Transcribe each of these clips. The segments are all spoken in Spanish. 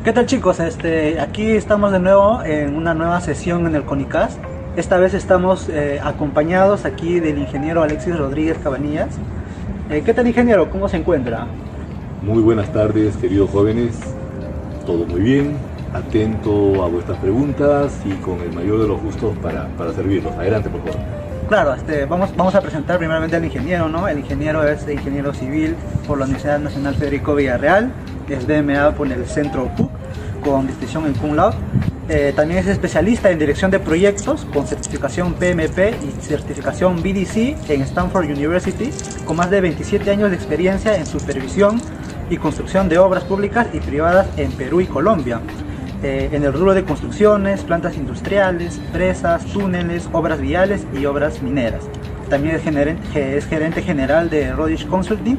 ¿Qué tal, chicos? Aquí estamos de nuevo en una nueva sesión en el CONICAS. Esta vez estamos acompañados aquí del ingeniero Alexis Rodríguez Cabanillas. ¿Qué tal, ingeniero? ¿Cómo se encuentra? Muy buenas tardes, queridos jóvenes. Todo muy bien, atento a vuestras preguntas y con el mayor de los gustos para servirlos. Adelante, por favor. Claro, vamos a presentar primeramente al ingeniero, ¿no? El ingeniero es ingeniero civil por la Universidad Nacional Federico Villarreal, es BMA por el Centro PUC, con distinción en Cum Laude. También es especialista en dirección de proyectos con certificación PMP y certificación BDC en Stanford University, con más de 27 años de experiencia en supervisión y construcción de obras públicas y privadas en Perú y Colombia, en el rubro de construcciones, plantas industriales, presas, túneles, obras viales y obras mineras. También es gerente general de Rodish Consulting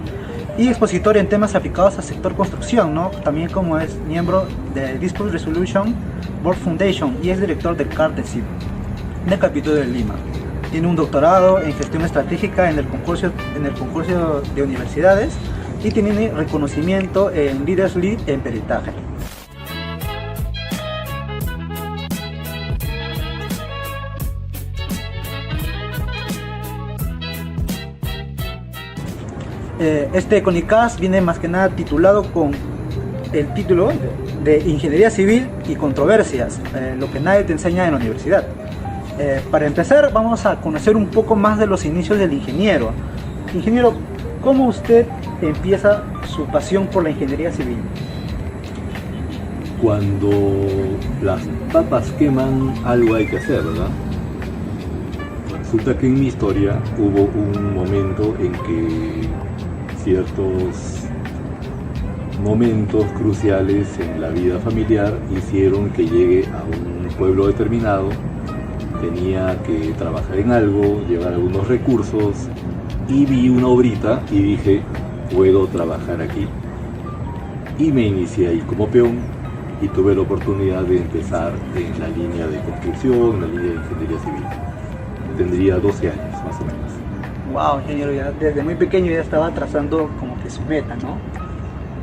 y expositor en temas aplicados al sector construcción, ¿no? También como es miembro de Dispute Resolution Board Foundation y es director del CARTESIP del capítulo de Lima. Tiene un doctorado en gestión estratégica en el concurso de universidades y tiene reconocimiento en Leaders Lead en peritaje. Este CONICAS viene más que nada titulado con el título de Ingeniería Civil y Controversias, lo que nadie te enseña en la universidad. Para empezar, vamos a conocer un poco más de los inicios del ingeniero. Ingeniero, ¿cómo usted empieza su pasión por la ingeniería civil? Cuando las papas queman, algo hay que hacer, ¿verdad? Resulta que en mi historia hubo un momento en que ciertos momentos cruciales en la vida familiar hicieron que llegue a un pueblo determinado. Tenía que trabajar en algo, llevar algunos recursos y vi una obrita y dije, puedo trabajar aquí. Y me inicié ahí como peón y tuve la oportunidad de empezar en la línea de construcción, en la línea de ingeniería civil. Tendría 12 años más o menos. Wow, ingeniero, ya desde muy pequeño ya estaba trazando como que su meta, ¿no?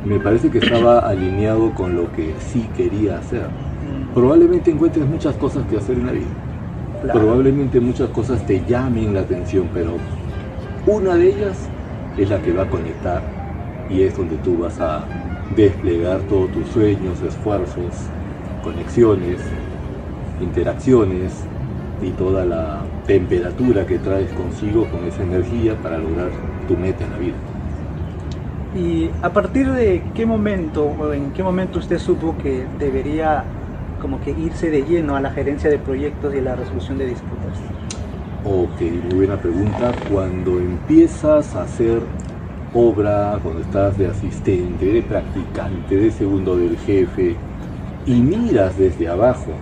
Me parece que estaba alineado con lo que sí quería hacer. Probablemente encuentres muchas cosas que hacer en la vida. Claro. Probablemente muchas cosas te llamen la atención, pero una de ellas es la que va a conectar y es donde tú vas a desplegar todos tus sueños, esfuerzos, conexiones, interacciones y toda la temperatura que traes consigo con esa energía para lograr tu meta en la vida. ¿Y a partir de qué momento o en qué momento usted supo que debería como que irse de lleno a la gerencia de proyectos y a la resolución de disputas? Ok, muy buena pregunta. Cuando empiezas a hacer obra, cuando estás de asistente, de practicante, de segundo del jefe y miras desde abajo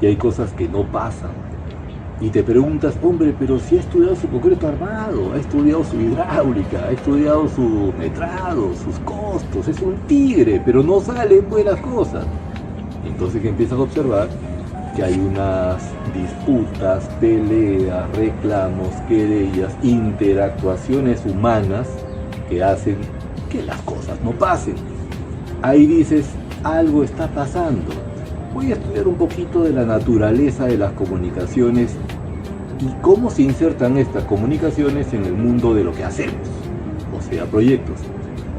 y hay cosas que no pasan y te preguntas, hombre, pero si ha estudiado su concreto armado, ha estudiado su hidráulica, ha estudiado su metrado, sus costos, es un tigre, pero no salen buenas cosas. Entonces empiezas a observar que hay unas disputas, peleas, reclamos, querellas, interactuaciones humanas que hacen que las cosas no pasen. Ahí dices, algo está pasando. Voy a estudiar un poquito de la naturaleza de las comunicaciones y cómo se insertan estas comunicaciones en el mundo de lo que hacemos, o sea, proyectos.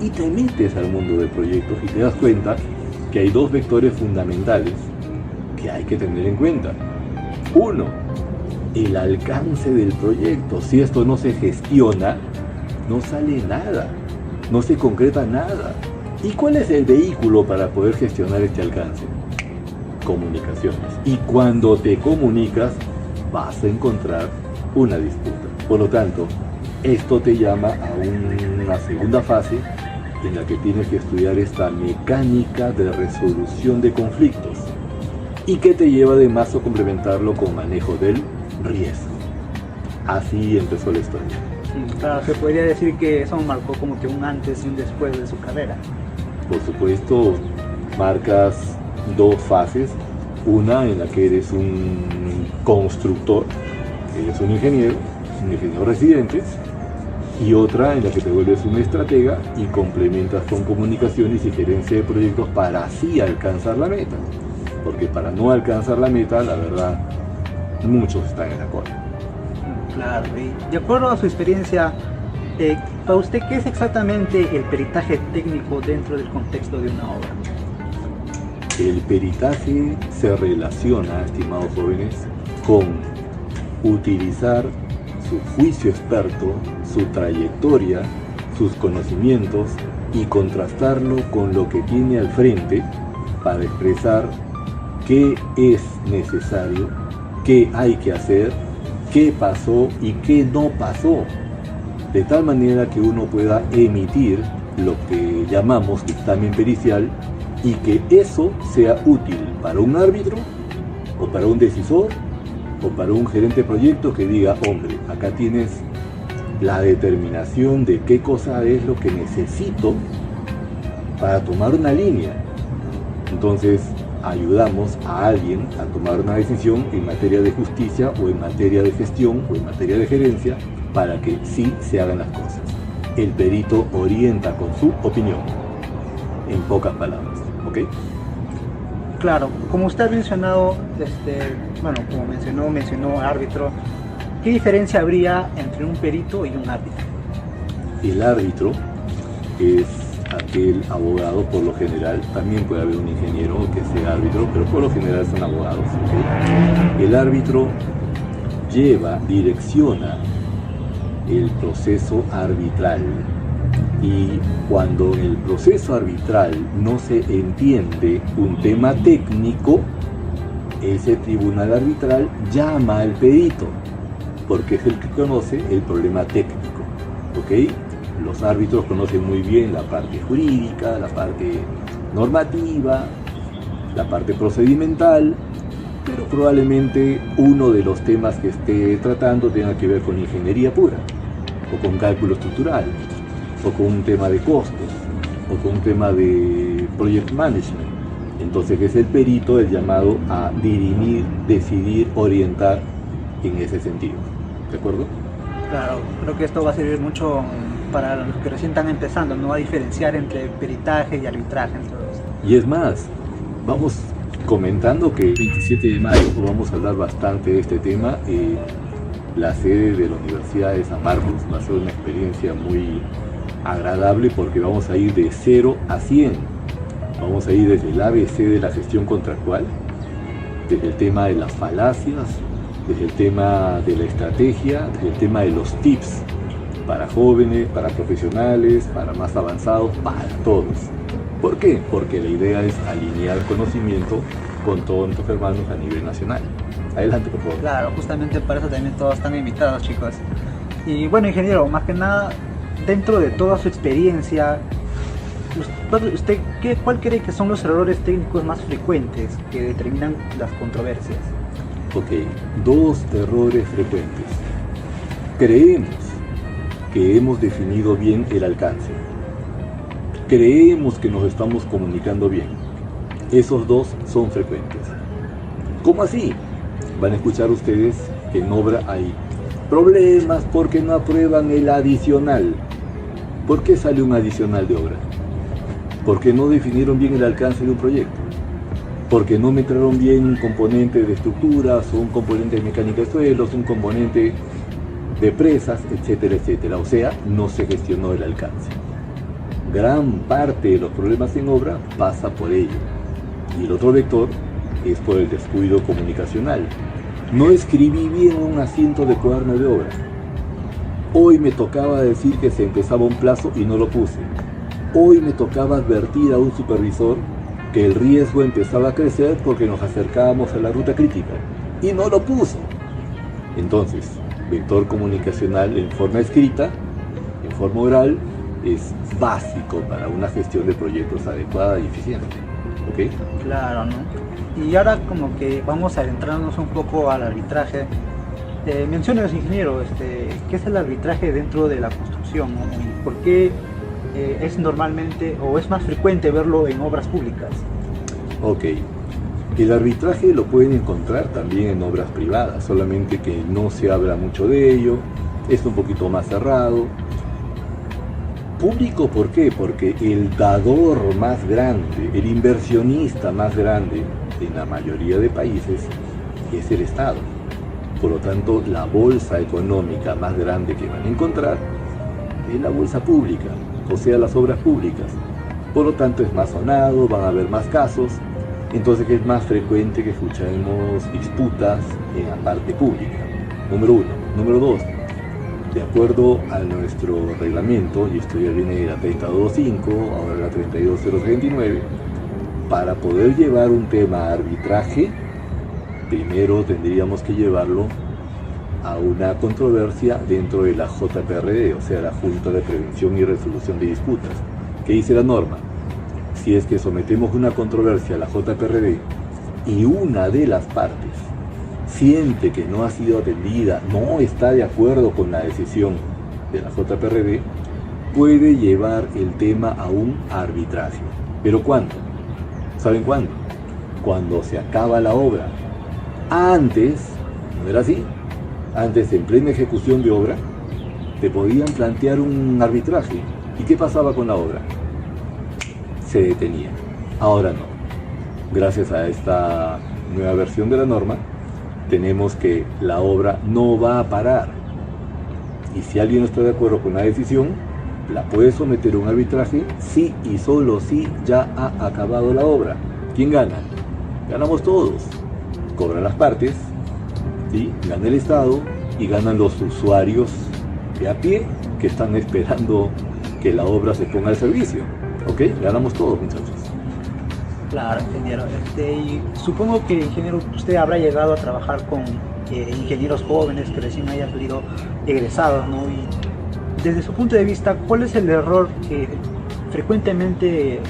Y te metes al mundo de proyectos y te das cuenta que hay dos vectores fundamentales que hay que tener en cuenta. Uno, el alcance del proyecto. Si esto no se gestiona, no sale nada, no se concreta nada. ¿Y cuál es el vehículo para poder gestionar este alcance? Comunicaciones. Y cuando te comunicas, vas a encontrar una disputa. Por lo tanto, esto te llama a una segunda fase en la que tienes que estudiar esta mecánica de resolución de conflictos y que te lleva además a complementarlo con manejo del riesgo. Así empezó la historia. Claro, se podría decir que eso marcó como que un antes y un después de su carrera. Por supuesto, marcas dos fases, una en la que eres un constructor, eres un ingeniero residente, y otra en la que te vuelves un estratega y complementas con comunicaciones y gerencia de proyectos para así alcanzar la meta. Porque para no alcanzar la meta, la verdad, muchos están en la cola. Claro, y de acuerdo a su experiencia, para usted, ¿qué es exactamente el peritaje técnico dentro del contexto de una obra? El peritaje se relaciona, estimados jóvenes, con utilizar su juicio experto, su trayectoria, sus conocimientos y contrastarlo con lo que tiene al frente para expresar qué es necesario, qué hay que hacer, qué pasó y qué no pasó, de tal manera que uno pueda emitir lo que llamamos dictamen pericial y que eso sea útil para un árbitro o para un decisor o para un gerente de proyecto que diga, hombre, acá tienes la determinación de qué cosa es lo que necesito para tomar una línea. Entonces ayudamos a alguien a tomar una decisión en materia de justicia o en materia de gestión o en materia de gerencia para que sí se hagan las cosas. El perito orienta con su opinión, en pocas palabras, ¿ok? Claro, como usted ha mencionado, como mencionó árbitro, ¿qué diferencia habría entre un perito y un árbitro? El árbitro es aquel abogado, por lo general, también puede haber un ingeniero que sea árbitro, pero por lo general son abogados, ¿okay? El árbitro direcciona el proceso arbitral, y cuando en el proceso arbitral no se entiende un tema técnico, ese tribunal arbitral llama al perito, porque es el que conoce el problema técnico, ¿ok? Los árbitros conocen muy bien la parte jurídica, la parte normativa, la parte procedimental, pero probablemente uno de los temas que esté tratando tenga que ver con ingeniería pura, o con cálculo estructural, o con un tema de costos, o con un tema de project management. Entonces es el perito el llamado a dirimir, decidir, orientar en ese sentido. ¿De acuerdo? Claro, creo que esto va a servir mucho para los que recién están empezando, ¿no? A diferenciar entre peritaje y arbitraje. Entonces. Y es más, vamos comentando que el 27 de mayo vamos a hablar bastante de este tema. La sede de la Universidad de San Marcos va a ser una experiencia muy agradable porque vamos a ir de 0 a 100. Vamos a ir desde el ABC de la gestión contractual, desde el tema de las falacias, desde el tema de la estrategia, desde el tema de los tips para jóvenes, para profesionales, para más avanzados, para todos. ¿Por qué? Porque la idea es alinear conocimiento con todos nuestros hermanos a nivel nacional. Adelante, por favor. Claro, justamente para eso también todos están invitados, chicos. Y bueno, ingeniero, más que nada, dentro de toda su experiencia, ¿cuál cree que son los errores técnicos más frecuentes que determinan las controversias? Ok, 2 errores frecuentes. Creemos que hemos definido bien el alcance. Creemos que nos estamos comunicando bien. Esos 2 son frecuentes. ¿Cómo así? Van a escuchar ustedes que en obra hay problemas porque no aprueban el adicional. ¿Por qué sale un adicional de obra? Porque no definieron bien el alcance de un proyecto. Porque no metieron bien un componente de estructuras, o un componente de mecánica de suelos, un componente de presas, etcétera, etcétera. O sea, no se gestionó el alcance. Gran parte de los problemas en obra pasa por ello. Y el otro vector es por el descuido comunicacional. No escribí bien un asiento de cuaderno de obra. Hoy me tocaba decir que se empezaba un plazo y no lo puse. Hoy me tocaba advertir a un supervisor que el riesgo empezaba a crecer porque nos acercábamos a la ruta crítica y no lo puso. Entonces, vector comunicacional en forma escrita, en forma oral, es básico para una gestión de proyectos adecuada y eficiente. ¿Ok? Claro, ¿no? Y ahora como que vamos a adentrarnos un poco al arbitraje. Menciónenos, ingeniero, ¿qué es el arbitraje dentro de la construcción, ¿no? ¿Y por qué es normalmente o es más frecuente verlo en obras públicas? Ok. El arbitraje lo pueden encontrar también en obras privadas, solamente que no se habla mucho de ello, es un poquito más cerrado. público, ¿por qué? Porque el dador más grande, el inversionista más grande en la mayoría de países es el Estado. Por lo tanto, la bolsa económica más grande que van a encontrar es la bolsa pública, o sea, las obras públicas. Por lo tanto, es más sonado, van a haber más casos, entonces es más frecuente que escuchemos disputas en la parte pública. Número uno. Número dos, de acuerdo a nuestro reglamento, y esto ya viene de la 32.5, ahora la 32.039, para poder llevar un tema a arbitraje, primero tendríamos que llevarlo a una controversia dentro de la JPRD, o sea, la Junta de Prevención y Resolución de Disputas. ¿Qué dice la norma? Si es que sometemos una controversia a la JPRD y una de las partes siente que no ha sido atendida, no está de acuerdo con la decisión de la JPRD, puede llevar el tema a un arbitraje. ¿Pero cuándo? ¿Saben cuándo? Cuando se acaba la obra. Antes, ¿no era así? Antes, en plena ejecución de obra, te podían plantear un arbitraje. ¿Y qué pasaba con la obra? Se detenía. Ahora no. Gracias a esta nueva versión de la norma, tenemos que la obra no va a parar. Y si alguien no está de acuerdo con la decisión, la puede someter a un arbitraje si y solo si ya ha acabado la obra. ¿Quién gana? Ganamos todos. Cobran las partes, ¿sí? Gana el Estado y ganan los usuarios de a pie que están esperando que la obra se ponga al servicio. ¿Ok? Ganamos todos, muchachos. Claro, ingeniero. Y supongo que, ingeniero, usted habrá llegado a trabajar con ingenieros jóvenes que recién hayan salido egresados, ¿no? Y desde su punto de vista, ¿cuál es el error que frecuentemente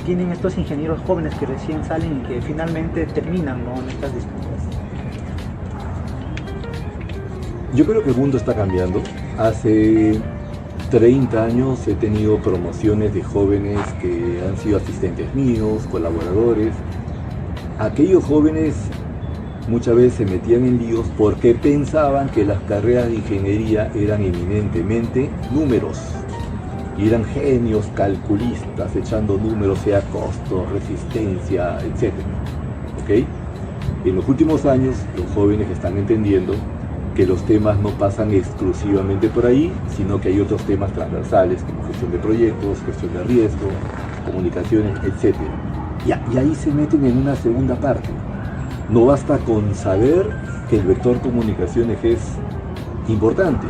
tienen estos ingenieros jóvenes que recién salen y que finalmente terminan, ¿no?, en estas disputas? Yo creo que el mundo está cambiando. Hace 30 años he tenido promociones de jóvenes que han sido asistentes míos, colaboradores. Aquellos jóvenes muchas veces se metían en líos porque pensaban que las carreras de ingeniería eran eminentemente números. Y eran genios calculistas echando números, sea costo, resistencia, etc. ¿Ok? En los últimos años los jóvenes están entendiendo que los temas no pasan exclusivamente por ahí, sino que hay otros temas transversales como gestión de proyectos, gestión de riesgo, comunicaciones, etc. Y ahí se meten en una segunda parte. No basta con saber que el vector comunicaciones es importante,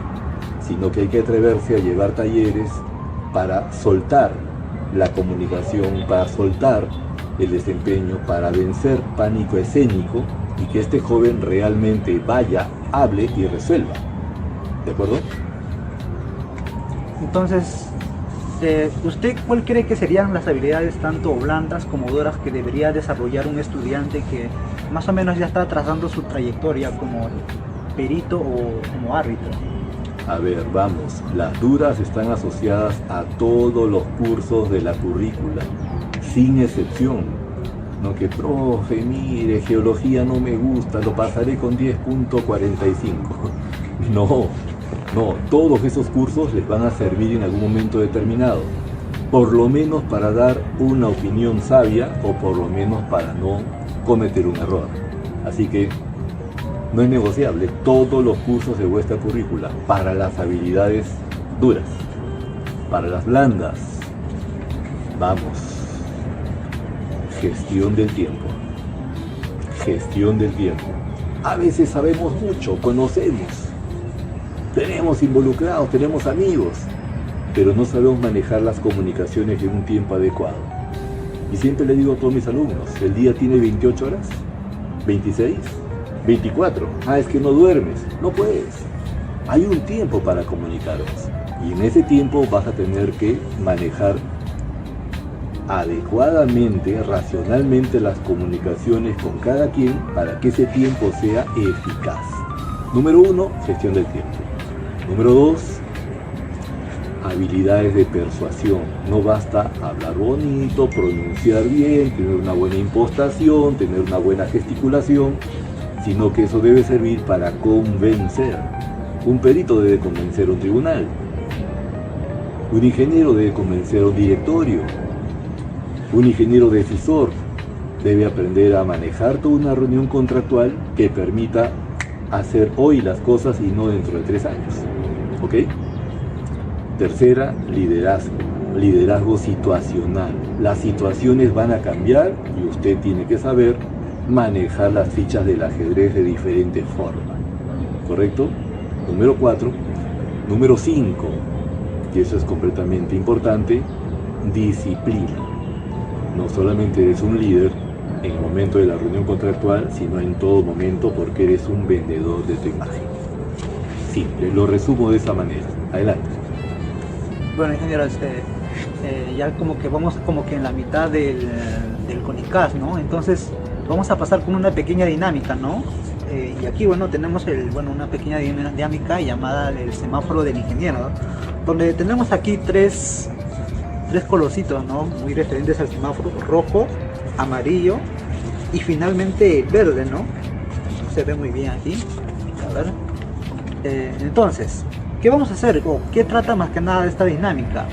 sino que hay que atreverse a llevar talleres para soltar la comunicación, para soltar el desempeño, para vencer pánico escénico y que este joven realmente vaya, hable y resuelva. ¿De acuerdo? Entonces, ¿usted cuál cree que serían las habilidades tanto blandas como duras que debería desarrollar un estudiante que más o menos ya está trazando su trayectoria como perito o como árbitro? A ver, vamos, las duras están asociadas a todos los cursos de la currícula, sin excepción. No que, profe, mire, geología no me gusta, lo pasaré con 10.45. No, todos esos cursos les van a servir en algún momento determinado, por lo menos para dar una opinión sabia o por lo menos para no cometer un error. Así que no es negociable todos los cursos de vuestra currícula para las habilidades duras. Para las blandas, vamos, gestión del tiempo. Gestión del tiempo. A veces sabemos mucho, conocemos, tenemos involucrados, tenemos amigos, pero no sabemos manejar las comunicaciones en un tiempo adecuado. Y siempre le digo a todos mis alumnos, ¿el día tiene 28 horas? ¿26? 24. Es que no duermes. No puedes. Hay un tiempo para comunicaros. Y en ese tiempo vas a tener que manejar adecuadamente, racionalmente las comunicaciones con cada quien para que ese tiempo sea eficaz. Número 1, gestión del tiempo. Número 2, habilidades de persuasión. No basta hablar bonito, pronunciar bien, tener una buena impostación, tener una buena gesticulación, sino que eso debe servir para convencer. Un perito debe convencer a un tribunal. Un ingeniero debe convencer a un directorio. Un ingeniero decisor debe aprender a manejar toda una reunión contractual que permita hacer hoy las cosas y no dentro de 3 años. ¿Ok? Tercera, liderazgo. Liderazgo situacional. Las situaciones van a cambiar y usted tiene que saber manejar las fichas del ajedrez de diferentes formas. ¿Correcto? Número 4. Número 5, y eso es completamente importante, disciplina. No solamente eres un líder en el momento de la reunión contractual, sino en todo momento porque eres un vendedor de tu imagen. Simple, lo resumo de esa manera. Adelante. Bueno, ingeniero, ya como que vamos como que en la mitad del CONICAS, ¿no? Entonces vamos a pasar con una pequeña dinámica, ¿no? Y aquí, bueno, tenemos una pequeña dinámica llamada el semáforo del ingeniero, ¿no? Donde tenemos aquí tres colorcitos, ¿no? Muy referentes al semáforo: rojo, amarillo y finalmente verde, ¿no? Se ve muy bien aquí. A ver. Entonces, ¿qué vamos a hacer? ¿O qué trata más que nada de esta dinámica?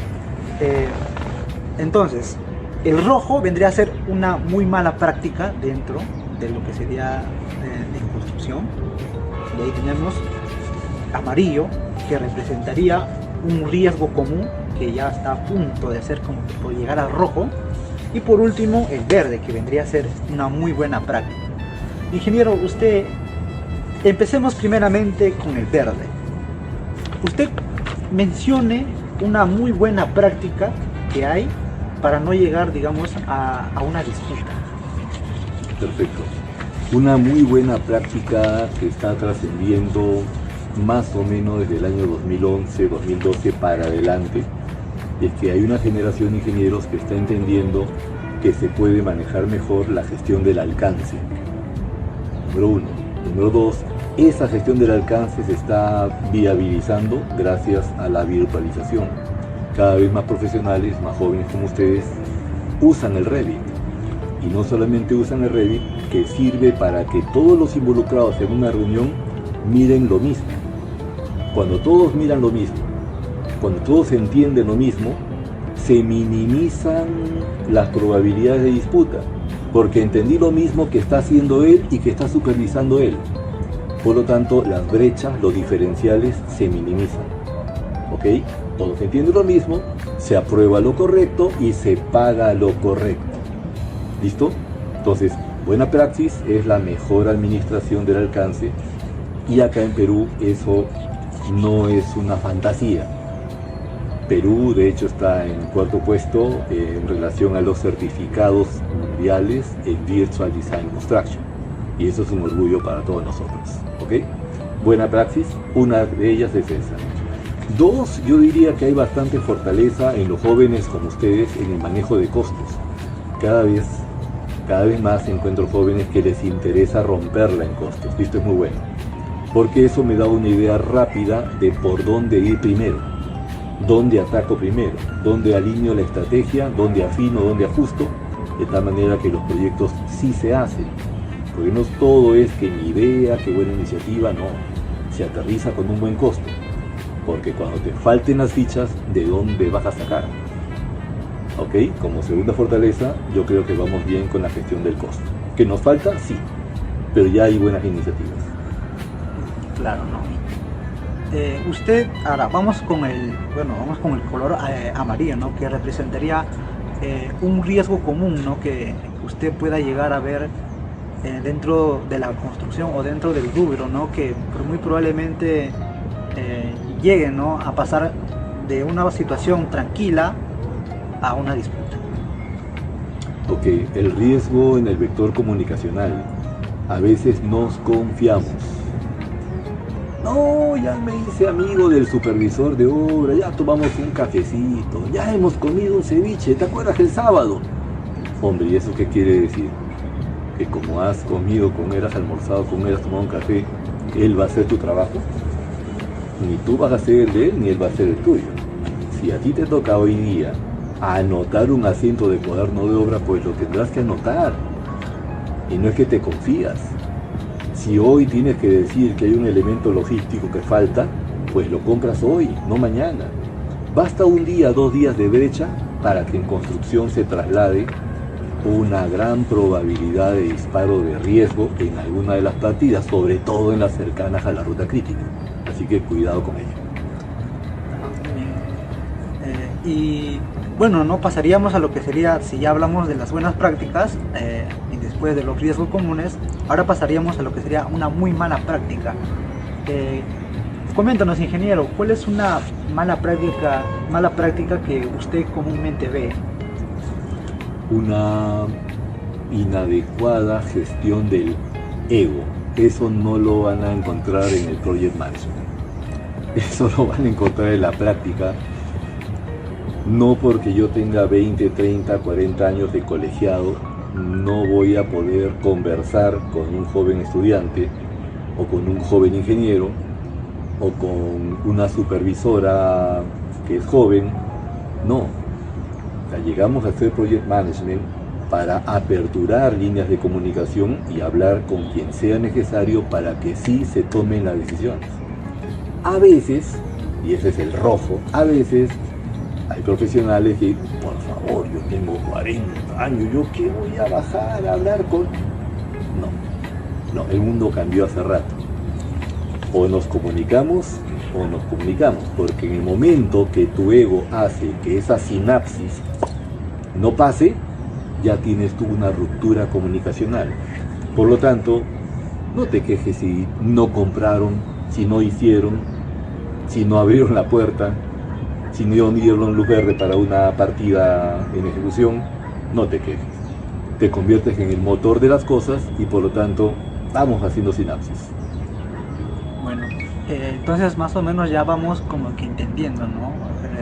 Entonces, el rojo vendría a ser una muy mala práctica dentro de lo que sería en construcción. Y ahí tenemos amarillo, que representaría un riesgo común que ya está a punto de hacer como por llegar al rojo. Y por último, el verde, que vendría a ser una muy buena práctica. Ingeniero, empecemos primeramente con el verde. Usted mencione una muy buena práctica que hay para no llegar, digamos, a una disputa. Perfecto. Una muy buena práctica que está trascendiendo más o menos desde el año 2011, 2012 para adelante, es que hay una generación de ingenieros que está entendiendo que se puede manejar mejor la gestión del alcance. Número 1. Número 2, esa gestión del alcance se está viabilizando gracias a la virtualización. Cada vez más profesionales, más jóvenes como ustedes, usan el Revit. Y no solamente usan el Revit, que sirve para que todos los involucrados en una reunión miren lo mismo. Cuando todos miran lo mismo, cuando todos entienden lo mismo, se minimizan las probabilidades de disputa, porque entendí lo mismo que está haciendo él y que está supervisando él. Por lo tanto, las brechas, los diferenciales se minimizan. ¿Ok? Todos entienden lo mismo, se aprueba lo correcto y se paga lo correcto. ¿Listo? Entonces, buena praxis es la mejor administración del alcance, y acá en Perú eso no es una fantasía. Perú de hecho está en 4º puesto en relación a los certificados mundiales en Virtual Design Construction, y eso es un orgullo para todos nosotros. ¿Ok? Buena praxis, una de ellas es esa. 2, yo diría que hay bastante fortaleza en los jóvenes como ustedes en el manejo de costos. Cada vez más encuentro jóvenes que les interesa romperla en costos. Esto es muy bueno, porque eso me da una idea rápida de por dónde ir primero, dónde ataco primero, dónde alineo la estrategia, dónde afino, dónde ajusto, de tal manera que los proyectos sí se hacen. Porque no todo es que mi idea, que buena iniciativa, no. Se aterriza con un buen costo. Porque cuando te falten las fichas, ¿de dónde vas a sacar? ¿Ok? Como segunda fortaleza, yo creo que vamos bien con la gestión del costo. ¿Que nos falta? Sí. Pero ya hay buenas iniciativas. Claro, no. Ahora vamos con el color amarillo, ¿no? Que representaría un riesgo común, ¿no? Que usted pueda llegar a ver dentro de la construcción o dentro del rubro, ¿no? Que muy probablemente llegue, ¿no? A pasar de una situación tranquila a una disputa. Ok, el riesgo en el vector comunicacional. A veces nos confiamos. No, ya me hice amigo del supervisor de obra, ya tomamos un cafecito, ya hemos comido un ceviche, ¿te acuerdas el sábado? Hombre, ¿y eso qué quiere decir? Que como has comido con él, has almorzado con él, has tomado un café, ¿él va a hacer tu trabajo? Ni tú vas a hacer el de él, ni él va a hacer el tuyo. Si a ti te toca hoy día anotar un asiento de cuaderno de obra, pues lo tendrás que anotar. Y no es que te confías. Si hoy tienes que decir que hay un elemento logístico que falta, pues lo compras hoy, no mañana. Basta un día, 2 días de brecha para que en construcción se traslade una gran probabilidad de disparo de riesgo en alguna de las partidas, sobre todo en las cercanas a la ruta crítica. Así que cuidado con ello. Y bueno, no pasaríamos a lo que sería, si ya hablamos de las buenas prácticas y después de los riesgos comunes, ahora pasaríamos a lo que sería una muy mala práctica. Coméntanos, ingeniero, ¿cuál es una mala práctica que usted comúnmente ve? Una inadecuada gestión del ego. Eso no lo van a encontrar en el Project Management. Eso lo van a encontrar en la práctica. No porque yo tenga 20, 30, 40 años de colegiado, no voy a poder conversar con un joven estudiante o con un joven ingeniero o con una supervisora que es joven. No. O sea, llegamos a hacer Project Management para aperturar líneas de comunicación y hablar con quien sea necesario para que sí se tomen las decisiones. A veces, y ese es el rojo, a veces hay profesionales que, por favor, yo tengo 40 años, ¿yo qué voy a bajar a hablar con...? No, el mundo cambió hace rato. O nos comunicamos, porque en el momento que tu ego hace que esa sinapsis no pase, ya tienes tú una ruptura comunicacional. Por lo tanto, no te quejes si no compraron, si no hicieron, si no abrieron la puerta, si no dieron luz verde para una partida en ejecución. No te quejes. Te conviertes en el motor de las cosas y por lo tanto vamos haciendo sinapsis. Bueno, entonces más o menos ya vamos como que entendiendo, ¿no?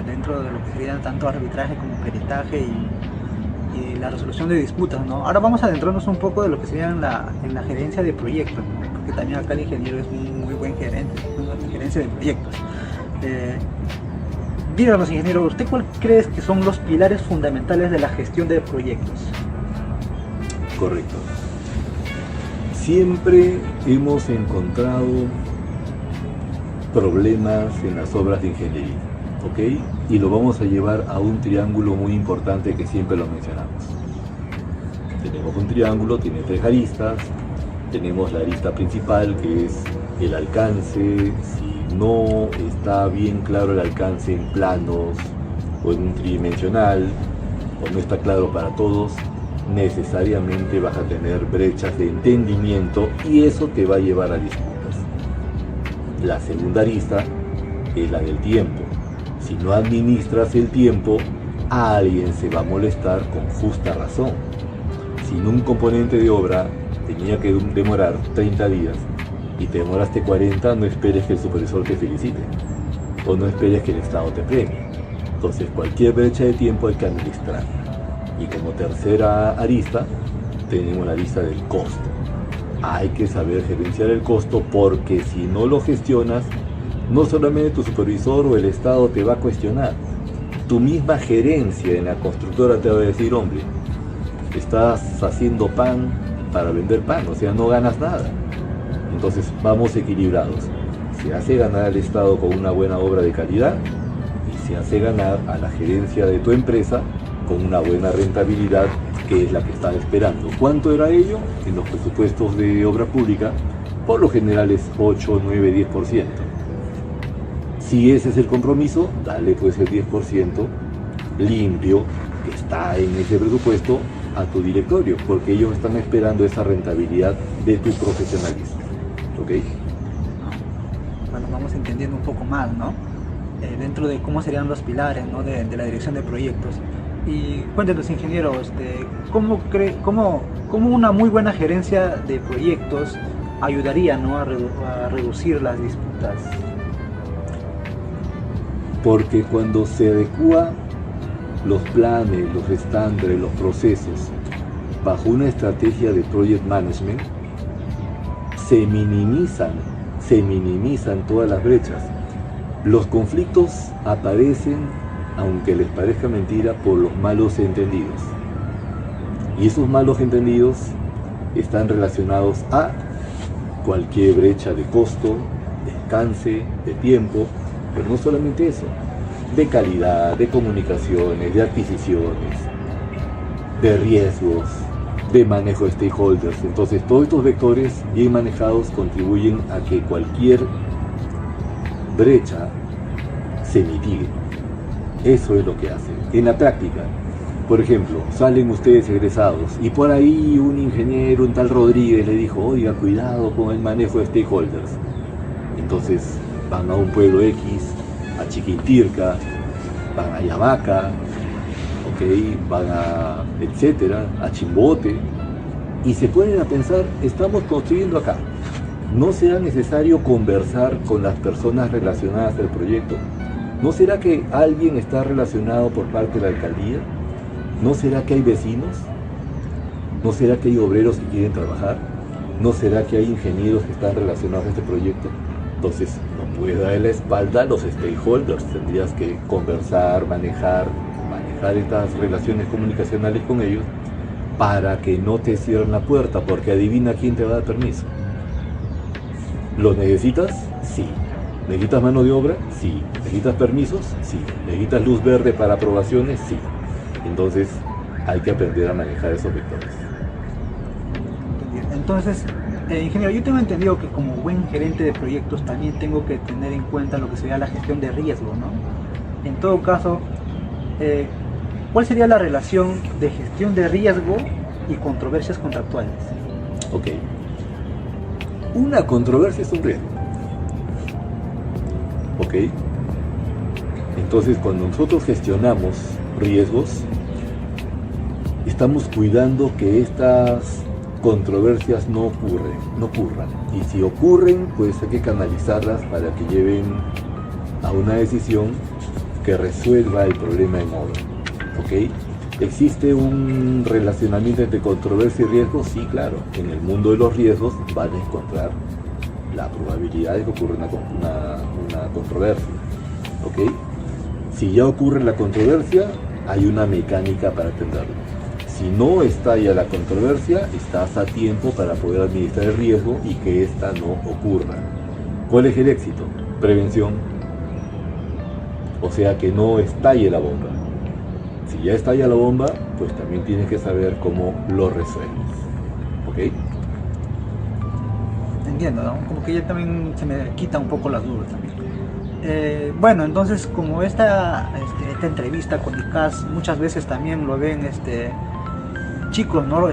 Dentro de lo que serían tanto arbitraje como peritaje y la resolución de disputas, ¿no? Ahora vamos a adentrarnos un poco de lo que sería en la gerencia de proyectos, ¿no? Porque también acá el ingeniero es un muy buen gerente, ¿no? En gerencia de proyectos. Díganos, ingeniero, ¿usted cuál crees que son los pilares fundamentales de la gestión de proyectos? Correcto. Siempre hemos encontrado problemas en las obras de ingeniería, ¿ok? Y lo vamos a llevar a un triángulo muy importante que siempre lo mencionamos. Tenemos un triángulo, tiene 3 aristas. Tenemos la arista principal, que es el alcance. Si no está bien claro el alcance en planos o en un tridimensional, o no está claro para todos, necesariamente vas a tener brechas de entendimiento y eso te va a llevar a disputas. La segunda arista es la del tiempo. Si no administras el tiempo, alguien se va a molestar con justa razón. Si en un componente de obra tenía que demorar 30 días y te demoraste 40, no esperes que el supervisor te felicite o no esperes que el Estado te premie. Entonces cualquier brecha de tiempo hay que administrarla. Y como tercera arista tenemos la arista del costo. Hay que saber gerenciar el costo, porque si no lo gestionas, no solamente tu supervisor o el Estado te va a cuestionar. Tu misma gerencia en la constructora te va a decir: hombre, estás haciendo pan para vender pan, o sea, no ganas nada. Entonces vamos equilibrados. Se hace ganar al Estado con una buena obra de calidad y se hace ganar a la gerencia de tu empresa con una buena rentabilidad, que es la que están esperando. ¿Cuánto era ello? En los presupuestos de obra pública, por lo general es 8, 9, 10%. Si ese es el compromiso, dale pues el 10% limpio que está en ese presupuesto a tu directorio, porque ellos están esperando esa rentabilidad de tu profesionalismo. ¿Ok? Bueno, vamos entendiendo un poco más, ¿no? Dentro de cómo serían los pilares, ¿no? de la dirección de proyectos. Y cuéntenos, ingeniero, ¿cómo una muy buena gerencia de proyectos ayudaría, ¿no? a reducir las disputas? Porque cuando se adecúa los planes, los estándares, los procesos bajo una estrategia de project management, se minimizan todas las brechas. Los conflictos aparecen, aunque les parezca mentira, por los malos entendidos. Y esos malos entendidos están relacionados a cualquier brecha de costo, de alcance, de tiempo, pero no solamente eso. de calidad, de comunicaciones, de adquisiciones, de riesgos, de manejo de stakeholders. Entonces todos estos vectores bien manejados contribuyen a que cualquier brecha se mitigue. Eso es lo que hacen. En la práctica, por ejemplo, salen ustedes egresados y por ahí un ingeniero, un tal Rodríguez, le dijo, oiga, cuidado con el manejo de stakeholders. Entonces van a un pueblo X, a Chiquintirca, van a Yamaca, van a etcétera, a Chimbote, y se ponen a pensar, estamos construyendo acá. ¿No será necesario conversar con las personas relacionadas al proyecto? ¿No será que alguien está relacionado por parte de la alcaldía? ¿No será que hay vecinos? ¿No será que hay obreros que quieren trabajar? ¿No será que hay ingenieros que están relacionados a este proyecto? Entonces, no puedes darle la espalda a los stakeholders. Tendrías que conversar, manejar estas relaciones comunicacionales con ellos para que no te cierren la puerta, porque adivina quién te va a dar permiso. ¿Los necesitas? Sí. ¿Necesitas mano de obra? Sí. ¿Necesitas permisos? Sí. ¿Necesitas luz verde para aprobaciones? Sí. Entonces hay que aprender a manejar esos vectores. Entonces, ingeniero, yo tengo entendido que como buen gerente de proyectos también tengo que tener en cuenta lo que sería la gestión de riesgo, ¿no? En todo caso, ¿cuál sería la relación de gestión de riesgo y controversias contractuales? Ok. Una controversia es un riesgo. Ok. Entonces, cuando nosotros gestionamos riesgos, estamos cuidando que estas controversias no ocurran. Y si ocurren, pues hay que canalizarlas para que lleven a una decisión que resuelva el problema en obra. ¿Ok? ¿Existe un relacionamiento entre controversia y riesgo? Sí, claro. En el mundo de los riesgos van a encontrar la probabilidad de que ocurra una controversia. ¿Ok? Si ya ocurre la controversia, hay una mecánica para atenderlo. Si no estalla la controversia, estás a tiempo para poder administrar el riesgo y que ésta no ocurra. ¿Cuál es el éxito? Prevención. O sea, que no estalle la bomba. Si ya estalla la bomba, pues también tienes que saber cómo lo resuelves. ¿Ok? Entiendo, ¿no? Como que ya también se me quita un poco las dudas también. Bueno, entonces como esta entrevista con ICAS muchas veces también lo ven chicos, ¿no?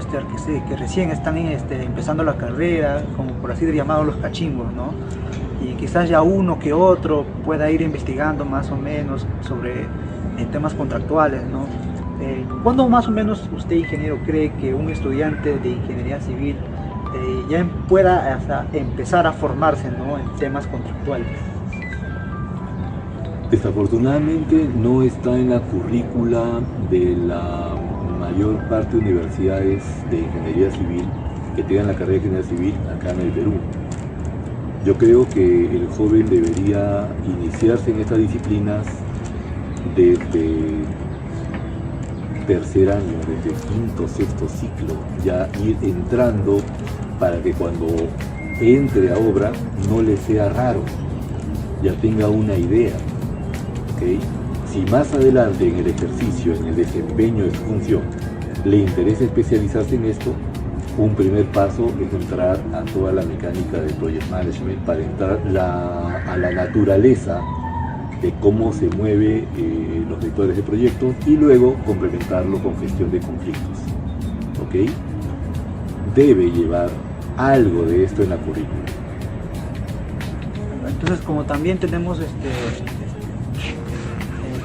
Que recién están empezando la carrera, como por así llamados los cachimbos, ¿no? Y quizás ya uno que otro pueda ir investigando más o menos sobre temas contractuales, ¿no? ¿Cuándo más o menos usted, ingeniero, cree que un estudiante de ingeniería civil ya pueda hasta empezar a formarse, ¿no? En temas contractuales? Desafortunadamente no está en la currícula de la mayor parte de universidades de ingeniería civil que tengan la carrera de ingeniería civil acá en el Perú. Yo creo que el joven debería iniciarse en estas disciplinas desde tercer año, desde quinto, sexto ciclo, ya ir entrando para que cuando entre a obra no le sea raro, ya tenga una idea. ¿Okay? Si más adelante en el ejercicio, en el desempeño de su función, le interesa especializarse en esto, un primer paso es entrar a toda la mecánica de Project Management para entrar a la naturaleza de cómo se mueve los vectores de proyectos y luego complementarlo con gestión de conflictos. ¿Ok? Debe llevar algo de esto en la currícula. Entonces, como también tenemos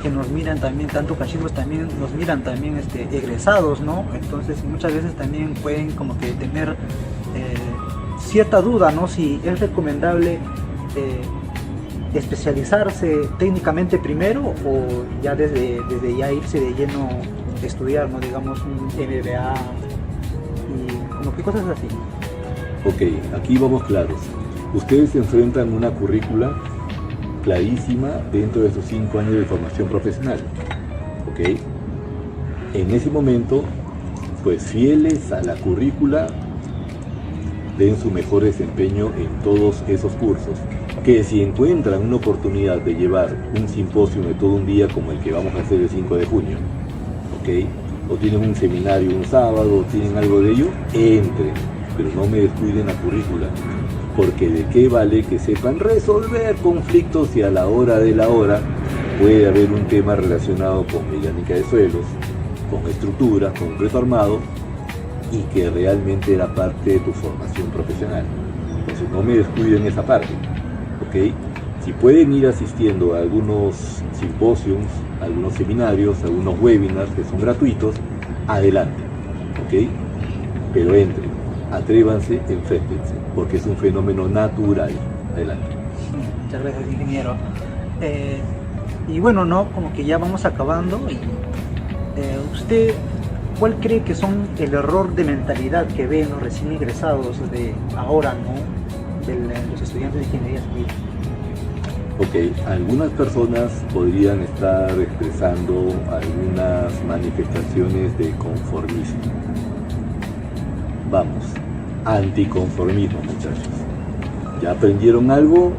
que nos miran también, tanto cachimbos también nos miran también egresados, ¿no? Entonces muchas veces también pueden como que tener cierta duda, ¿no? Si es recomendable especializarse técnicamente primero o ya desde ya irse de lleno a estudiar, ¿no? Digamos un MBA y como que cosas así. Ok, aquí vamos claros. Ustedes se enfrentan a una currícula clarísima dentro de sus 5 años de formación profesional. ¿Ok? En ese momento, pues fieles a la currícula, den su mejor desempeño en todos esos cursos. que si encuentran una oportunidad de llevar un simposio de todo un día como el que vamos a hacer el 5 de junio, ¿ok? O tienen un seminario un sábado, o tienen algo de ello, entren, pero no me descuiden la currícula, porque de qué vale que sepan resolver conflictos si a la hora de la hora puede haber un tema relacionado con mecánica de suelos, con estructuras, con concreto armado, y que realmente era parte de tu formación profesional. Entonces no me descuiden esa parte, ¿ok? Si pueden ir asistiendo a algunos simposios, algunos seminarios, algunos webinars que son gratuitos, adelante, ¿ok? Pero entren, atrévanse, enfréntense, porque es un fenómeno natural. Adelante. Muchas gracias, ingeniero. Y bueno, ¿no? Como que ya vamos acabando. Y, ¿usted cuál cree que son el error de mentalidad que ven los recién ingresados de ahora, ¿no? De los estudiantes de ingeniería civil? Ok, algunas personas podrían estar expresando algunas manifestaciones de conformismo. Vamos, anticonformismo, muchachos. ¿Ya aprendieron algo?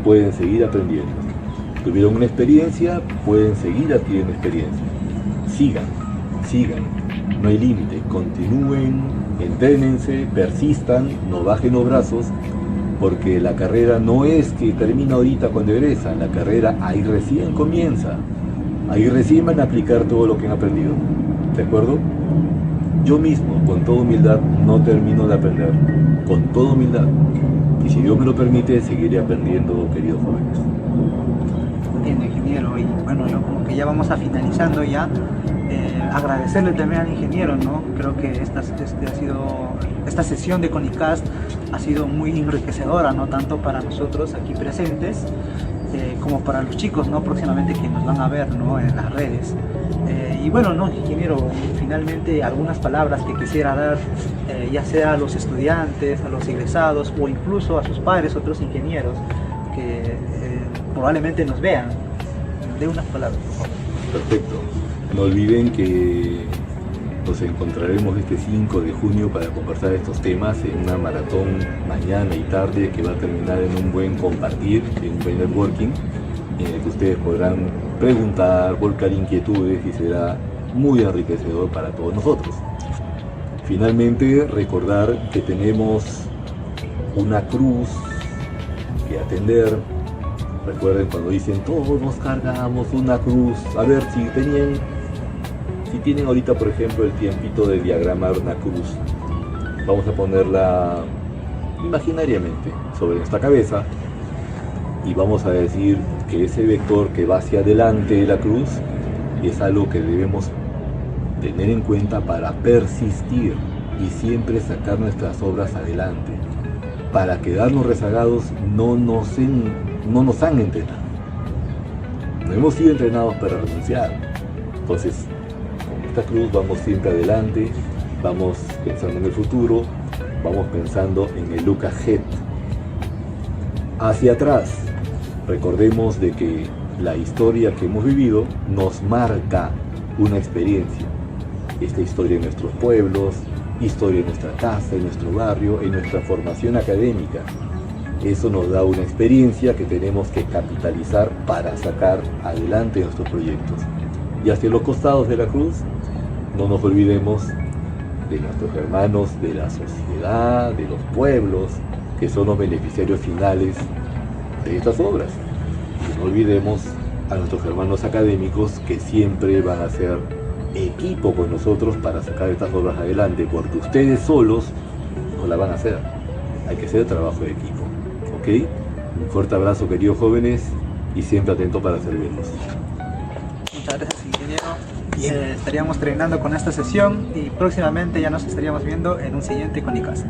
Pueden seguir aprendiendo. ¿Tuvieron una experiencia? Pueden seguir adquiriendo experiencia. Sigan, no hay límite, continúen, entrénense, persistan, no bajen los brazos, porque la carrera no es que termina ahorita cuando egresan, la carrera ahí recién comienza, ahí recién van a aplicar todo lo que han aprendido, ¿de acuerdo? Yo mismo, con toda humildad, no termino de aprender, con toda humildad, y si Dios me lo permite, seguiré aprendiendo, queridos jóvenes. Entiendo, ingeniero, y bueno, yo como que ya vamos a finalizando ya. Agradecerle también al ingeniero, ¿no? Creo que esta sesión de CONICAST ha sido muy enriquecedora, ¿no? Tanto para nosotros aquí presentes como para los chicos, ¿no? Próximamente que nos van a ver, ¿no? En las redes. Y bueno, ¿no, ingeniero? Finalmente algunas palabras que quisiera dar, ya sea a los estudiantes, a los egresados o incluso a sus padres, otros ingenieros que probablemente nos vean. De unas palabras, por favor. Perfecto. No olviden que nos encontraremos este 5 de junio para conversar estos temas en una maratón mañana y tarde que va a terminar en un buen compartir, en un buen networking, en el que ustedes podrán preguntar, volcar inquietudes y será muy enriquecedor para todos nosotros. Finalmente, recordar que tenemos una cruz que atender. Recuerden cuando dicen todos nos cargamos una cruz. A ver, si tienen ahorita, por ejemplo, el tiempito de diagramar una cruz, vamos a ponerla imaginariamente sobre nuestra cabeza y vamos a decir que ese vector que va hacia adelante de la cruz es algo que debemos tener en cuenta para persistir y siempre sacar nuestras obras adelante. Para quedarnos rezagados no nos han entrenado. No hemos sido entrenados para renunciar. Entonces, con esta cruz vamos siempre adelante, vamos pensando en el futuro, vamos pensando en el look ahead. Hacia atrás, recordemos de que la historia que hemos vivido nos marca una experiencia. Esta historia en nuestros pueblos, historia en nuestra casa, en nuestro barrio, en nuestra formación académica. Eso nos da una experiencia que tenemos que capitalizar para sacar adelante nuestros proyectos. Y hacia los costados de la cruz, no nos olvidemos de nuestros hermanos de la sociedad, de los pueblos, que son los beneficiarios finales de estas obras. Y no olvidemos a nuestros hermanos académicos que siempre van a ser equipo con nosotros para sacar estas obras adelante, porque ustedes solos no la van a hacer. Hay que hacer trabajo de equipo. ¿Ok? Un fuerte abrazo, queridos jóvenes, y siempre atento para servirlos. Muchas gracias, ingeniero. Estaríamos terminando con esta sesión y próximamente ya nos estaríamos viendo en un siguiente CONICAST.